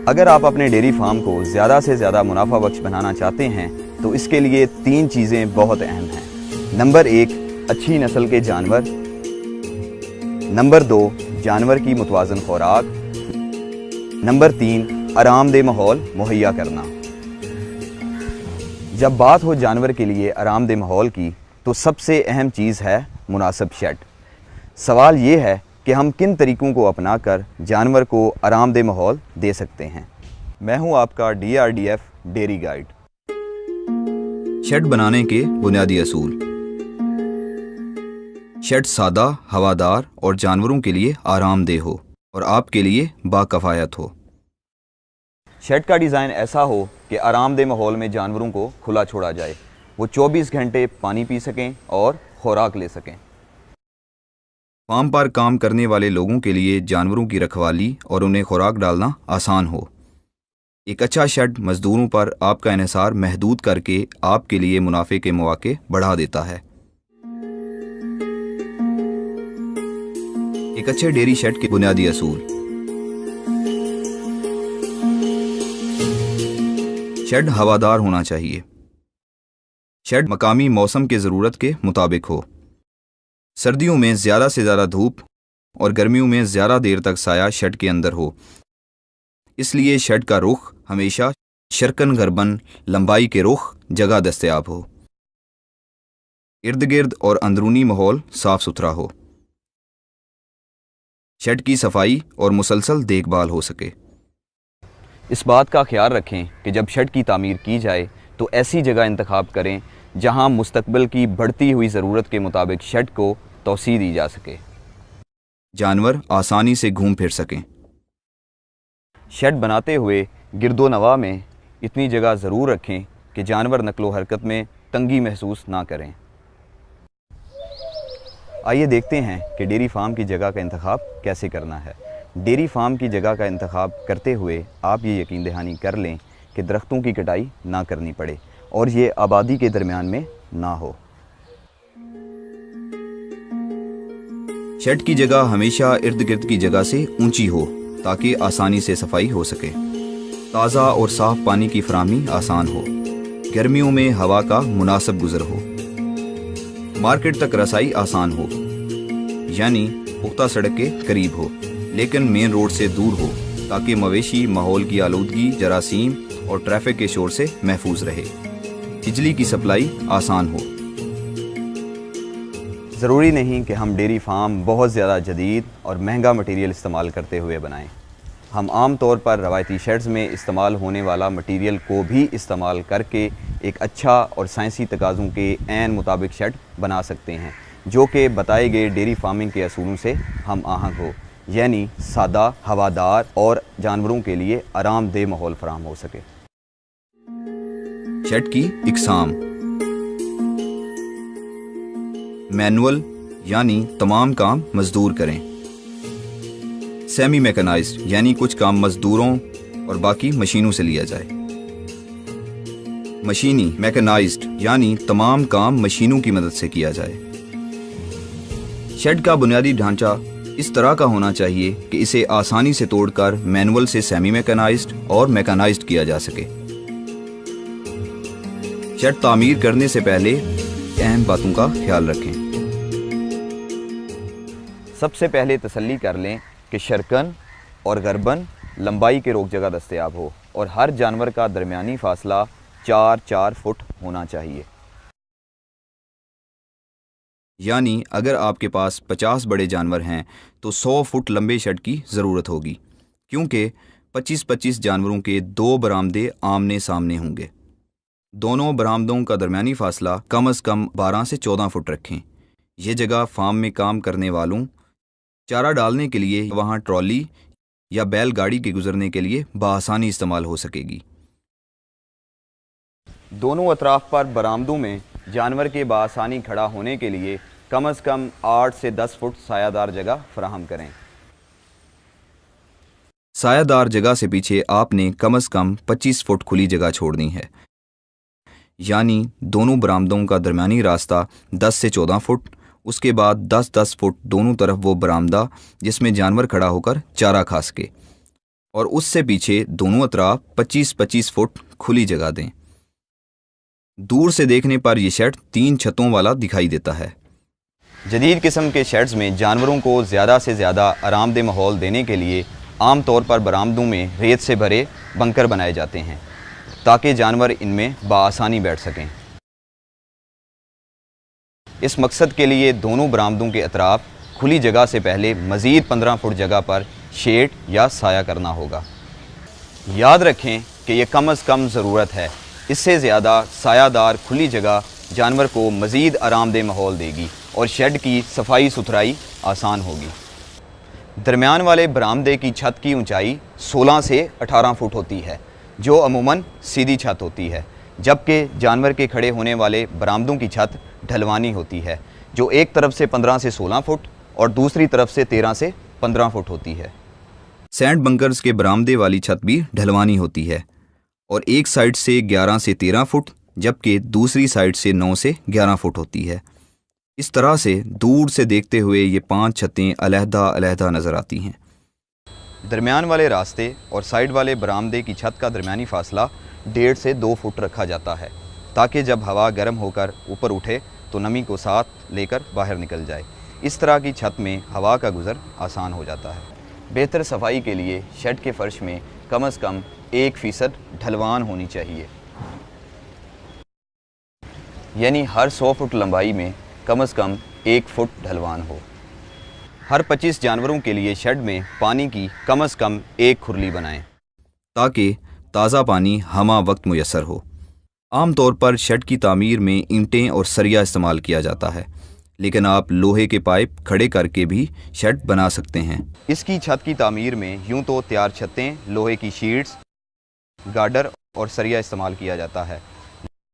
اگر آپ اپنے ڈیری فارم کو زیادہ سے زیادہ منافع بخش بنانا چاہتے ہیں تو اس کے لیے 3 چیزیں بہت اہم ہیں۔ نمبر 1، اچھی نسل کے جانور۔ نمبر 2، جانور کی متوازن خوراک۔ نمبر 3، آرام دہ ماحول مہیا کرنا۔ جب بات ہو جانور کے لیے آرام دہ ماحول کی تو سب سے اہم چیز ہے مناسب شیڈ۔ سوال یہ ہے کہ ہم کن طریقوں کو اپنا کر جانور کو آرام دہ ماحول دے سکتے ہیں۔ میں ہوں آپ کا DRDF ڈیری گائیڈ۔ شیڈ بنانے کے بنیادی اصول۔ شیڈ سادہ، ہوادار اور جانوروں کے لیے آرام دہ ہو اور آپ کے لیے باکفایت ہو۔ شیڈ کا ڈیزائن ایسا ہو کہ آرام دہ ماحول میں جانوروں کو کھلا چھوڑا جائے، وہ 24 گھنٹے پانی پی سکیں اور خوراک لے سکیں۔ فارم پر کام کرنے والے لوگوں کے لیے جانوروں کی رکھوالی اور انہیں خوراک ڈالنا آسان ہو۔ ایک اچھا شیڈ مزدوروں پر آپ کا انحصار محدود کر کے آپ کے لیے منافع کے مواقع بڑھا دیتا ہے۔ ایک اچھے ڈیری شیڈ کے بنیادی اصول۔ شیڈ ہوادار ہونا چاہیے۔ شیڈ مقامی موسم کے ضرورت کے مطابق ہو۔ سردیوں میں زیادہ سے زیادہ دھوپ اور گرمیوں میں زیادہ دیر تک سایہ شیڈ کے اندر ہو، اس لیے شیڈ کا رخ ہمیشہ شرقاً غرباً لمبائی کے رخ جگہ دستیاب ہو۔ ارد گرد اور اندرونی ماحول صاف ستھرا ہو۔ شیڈ کی صفائی اور مسلسل دیکھ بھال ہو سکے۔ اس بات کا خیال رکھیں کہ جب شیڈ کی تعمیر کی جائے تو ایسی جگہ انتخاب کریں جہاں مستقبل کی بڑھتی ہوئی ضرورت کے مطابق شیڈ کو توسیع دی جا سکے۔ جانور آسانی سے گھوم پھر سکیں۔ شیڈ بناتے ہوئے گرد و نواح میں اتنی جگہ ضرور رکھیں کہ جانور نقل و حرکت میں تنگی محسوس نہ کریں۔ آئیے دیکھتے ہیں کہ ڈیری فارم کی جگہ کا انتخاب کیسے کرنا ہے۔ ڈیری فارم کی جگہ کا انتخاب کرتے ہوئے آپ یہ یقین دہانی کر لیں کہ درختوں کی کٹائی نہ کرنی پڑے اور یہ آبادی کے درمیان میں نہ ہو۔ شیڈ کی جگہ ہمیشہ ارد گرد کی جگہ سے اونچی ہو تاکہ آسانی سے صفائی ہو سکے۔ تازہ اور صاف پانی کی فراہمی آسان ہو۔ گرمیوں میں ہوا کا مناسب گزر ہو۔ مارکیٹ تک رسائی آسان ہو، یعنی پختہ سڑک کے قریب ہو لیکن مین روڈ سے دور ہو تاکہ مویشی ماحول کی آلودگی، جراثیم اور ٹریفک کے شور سے محفوظ رہے۔ بجلی کی سپلائی آسان ہو۔ ضروری نہیں کہ ہم ڈیری فارم بہت زیادہ جدید اور مہنگا مٹیریل استعمال کرتے ہوئے بنائیں۔ ہم عام طور پر روایتی شیڈز میں استعمال ہونے والا مٹیریل کو بھی استعمال کر کے ایک اچھا اور سائنسی تقاضوں کے عین مطابق شیڈ بنا سکتے ہیں جو کہ بتائے گئے ڈیری فارمنگ کے اصولوں سے ہم آہنگ ہو، یعنی سادہ، ہوادار اور جانوروں کے لیے آرام دہ ماحول فراہم ہو سکے۔ شیڈ کی اقسام۔ مینول یعنی تمام کام مزدور کریں۔ سیمی میکنائزڈ یعنی کچھ کام مزدوروں اور باقی مشینوں سے لیا جائے۔ مشینی میکنائزڈ یعنی تمام کام مشینوں کی مدد سے کیا جائے۔ شیڈ کا بنیادی ڈھانچہ اس طرح کا ہونا چاہیے کہ اسے آسانی سے توڑ کر مینول سے سیمی میکنائزڈ اور میکنائزڈ کیا جا سکے۔ شیڈ تعمیر کرنے سے پہلے اہم باتوں کا خیال رکھیں۔ سب سے پہلے تسلی کر لیں کہ شرقاً اور غرباً لمبائی کے روک جگہ دستیاب ہو اور ہر جانور کا درمیانی فاصلہ 4 فٹ ہونا چاہیے۔ یعنی اگر آپ کے پاس 50 بڑے جانور ہیں تو 100 فٹ لمبے شیڈ کی ضرورت ہوگی، کیونکہ 25 جانوروں کے 2 برآمدے آمنے سامنے ہوں گے۔ دونوں برآمدوں کا درمیانی فاصلہ کم از کم 12 سے 14 فٹ رکھیں۔ یہ جگہ فارم میں کام کرنے والوں چارہ ڈالنے کے لیے وہاں ٹرالی یا بیل گاڑی کے گزرنے کے لیے بآسانی استعمال ہو سکے گی۔ دونوں اطراف پر برآمدوں میں جانور کے بآسانی کھڑا ہونے کے لیے کم از کم 8 سے 10 فٹ سایہ دار جگہ فراہم کریں۔ سایہ دار جگہ سے پیچھے آپ نے کم از کم 25 فٹ کھلی جگہ چھوڑنی ہے، یعنی دونوں برآمدوں کا درمیانی راستہ 10 سے 14 فٹ، اس کے بعد 10 فٹ دونوں طرف وہ برآمدہ جس میں جانور کھڑا ہو کر چارہ کھا سکے، اور اس سے پیچھے دونوں اطراف 25-25 فٹ کھلی جگہ دیں۔ دور سے دیکھنے پر یہ شیڈ 3 چھتوں والا دکھائی دیتا ہے۔ جدید قسم کے شیڈز میں جانوروں کو زیادہ سے زیادہ آرام دہ ماحول دینے کے لیے عام طور پر برآمدوں میں ریت سے بھرے بنکر بنائے جاتے ہیں تاکہ جانور ان میں بآسانی بیٹھ سکیں۔ اس مقصد کے لیے دونوں برآمدوں کے اطراف کھلی جگہ سے پہلے مزید 15 فٹ جگہ پر شیڈ یا سایہ کرنا ہوگا۔ یاد رکھیں کہ یہ کم از کم ضرورت ہے، اس سے زیادہ سایہ دار کھلی جگہ جانور کو مزید آرام دہ ماحول دے گی اور شیڈ کی صفائی ستھرائی آسان ہوگی۔ درمیان والے برآمدے کی چھت کی اونچائی 16 سے 18 فٹ ہوتی ہے، جو عموماً سیدھی چھت ہوتی ہے، جبکہ جانور کے کھڑے ہونے والے برآمدوں کی چھت ڈھلوانی ہوتی ہے، جو ایک طرف سے 15 سے 16 فٹ اور دوسری طرف سے 13 سے 15 فٹ ہوتی ہے۔ سینڈ بنکرز کے برآمدے والی چھت بھی ڈھلوانی ہوتی ہے اور ایک سائڈ سے 11 سے 13 فٹ جبکہ دوسری سائڈ سے 9 سے 11 فٹ ہوتی ہے۔ اس طرح سے دور سے دیکھتے ہوئے یہ 5 چھتیں علیحدہ علیحدہ نظر آتی ہیں۔ درمیان والے راستے اور سائیڈ والے برآمدے کی چھت کا درمیانی فاصلہ 1.5 سے 2 فٹ رکھا جاتا ہے تاکہ جب ہوا گرم ہو کر اوپر اٹھے تو نمی کو ساتھ لے کر باہر نکل جائے۔ اس طرح کی چھت میں ہوا کا گزر آسان ہو جاتا ہے۔ بہتر صفائی کے لیے شیڈ کے فرش میں کم از کم 1% ڈھلوان ہونی چاہیے، یعنی ہر 100 فٹ لمبائی میں کم از کم 1 فٹ ڈھلوان ہو۔ ہر 25 جانوروں کے لیے شیڈ میں پانی کی کم از کم 1 کھرلی بنائیں تاکہ تازہ پانی ہمہ وقت میسر ہو۔ عام طور پر شیڈ کی تعمیر میں اینٹیں اور سریا استعمال کیا جاتا ہے، لیکن آپ لوہے کے پائپ کھڑے کر کے بھی شیڈ بنا سکتے ہیں۔ اس کی چھت کی تعمیر میں یوں تو تیار چھتیں، لوہے کی شیٹس، گارڈر اور سریا استعمال کیا جاتا ہے،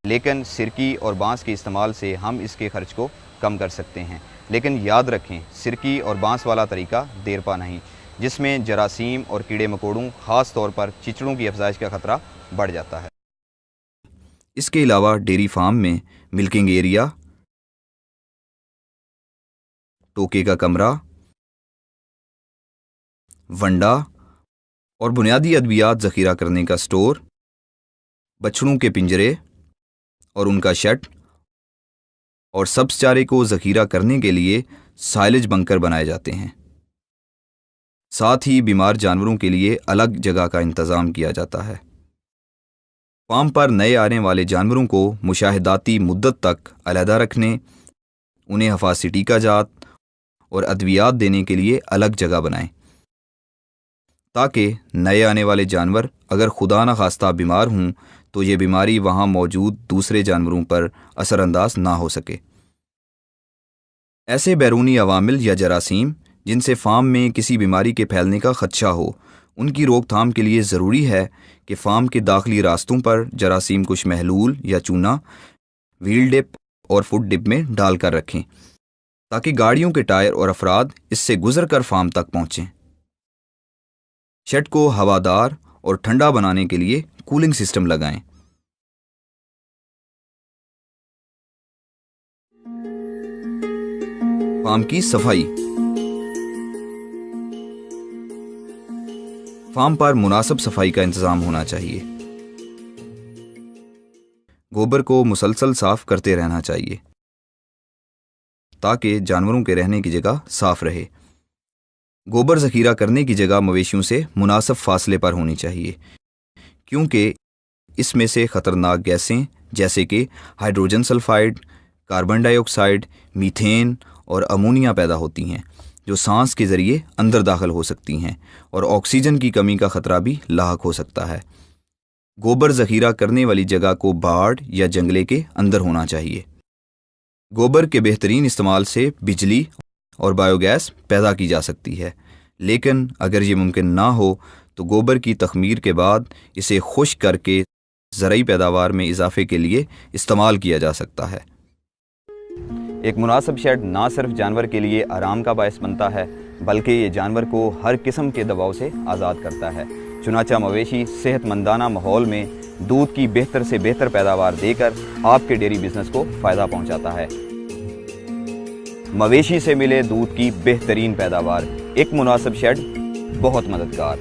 لیکن سرکی اور بانس کے استعمال سے ہم اس کے خرچ کو کم کر سکتے ہیں۔ لیکن یاد رکھیں، سرکی اور بانس والا طریقہ دیر پا نہیں، جس میں جراثیم اور کیڑے مکوڑوں خاص طور پر چچڑوں کی افزائش کا خطرہ بڑھ جاتا ہے۔ اس کے علاوہ ڈیری فارم میں ملکنگ ایریا، ٹوکے کا کمرہ، ونڈا اور بنیادی ادویات ذخیرہ کرنے کا سٹور، بچڑوں کے پنجرے اور ان کا شیڈ اور سبز چارے کو ذخیرہ کرنے کے لیے سائلج بنکر بنائے جاتے ہیں۔ ساتھ ہی بیمار جانوروں کے لیے الگ جگہ کا انتظام کیا جاتا ہے۔ فارم پر نئے آنے والے جانوروں کو مشاہداتی مدت تک علیحدہ رکھنے، انہیں حفاظتی ٹیکہ جات اور ادویات دینے کے لیے الگ جگہ بنائیں تاکہ نئے آنے والے جانور اگر خدا نخواستہ بیمار ہوں تو یہ بیماری وہاں موجود دوسرے جانوروں پر اثر انداز نہ ہو سکے۔ ایسے بیرونی عوامل یا جراثیم جن سے فارم میں کسی بیماری کے پھیلنے کا خدشہ ہو، ان کی روک تھام کے لیے ضروری ہے کہ فارم کے داخلی راستوں پر جراثیم کش محلول یا چونا وہیل ڈپ اور فٹ ڈپ میں ڈال کر رکھیں تاکہ گاڑیوں کے ٹائر اور افراد اس سے گزر کر فارم تک پہنچیں۔ شیڈ کو ہوادار اور ٹھنڈا بنانے کے لیے کولنگ سسٹم لگائیں۔ فارم کی صفائی۔ فارم پر مناسب صفائی کا انتظام ہونا چاہیے۔ گوبر کو مسلسل صاف کرتے رہنا چاہیے تاکہ جانوروں کے رہنے کی جگہ صاف رہے۔ گوبر ذخیرہ کرنے کی جگہ مویشیوں سے مناسب فاصلے پر ہونی چاہیے، کیونکہ اس میں سے خطرناک گیسیں جیسے کہ ہائیڈروجن سلفائڈ، کاربن ڈائی آکسائڈ، میتھین اور امونیا پیدا ہوتی ہیں، جو سانس کے ذریعے اندر داخل ہو سکتی ہیں اور آکسیجن کی کمی کا خطرہ بھی لاحق ہو سکتا ہے۔ گوبر ذخیرہ کرنے والی جگہ کو باڑ یا جنگلے کے اندر ہونا چاہیے۔ گوبر کے بہترین استعمال سے بجلی اور بایو گیس پیدا کی جا سکتی ہے، لیکن اگر یہ ممکن نہ ہو تو گوبر کی تخمیر کے بعد اسے خشک کر کے زرعی پیداوار میں اضافے کے لیے استعمال کیا جا سکتا ہے۔ ایک مناسب شیڈ نہ صرف جانور کے لیے آرام کا باعث بنتا ہے بلکہ یہ جانور کو ہر قسم کے دباؤ سے آزاد کرتا ہے۔ چنانچہ مویشی صحت مندانہ ماحول میں دودھ کی بہتر سے بہتر پیداوار دے کر آپ کے ڈیری بزنس کو فائدہ پہنچاتا ہے۔ مویشی سے ملے دودھ کی بہترین پیداوار، ایک مناسب شیڈ بہت مددگار۔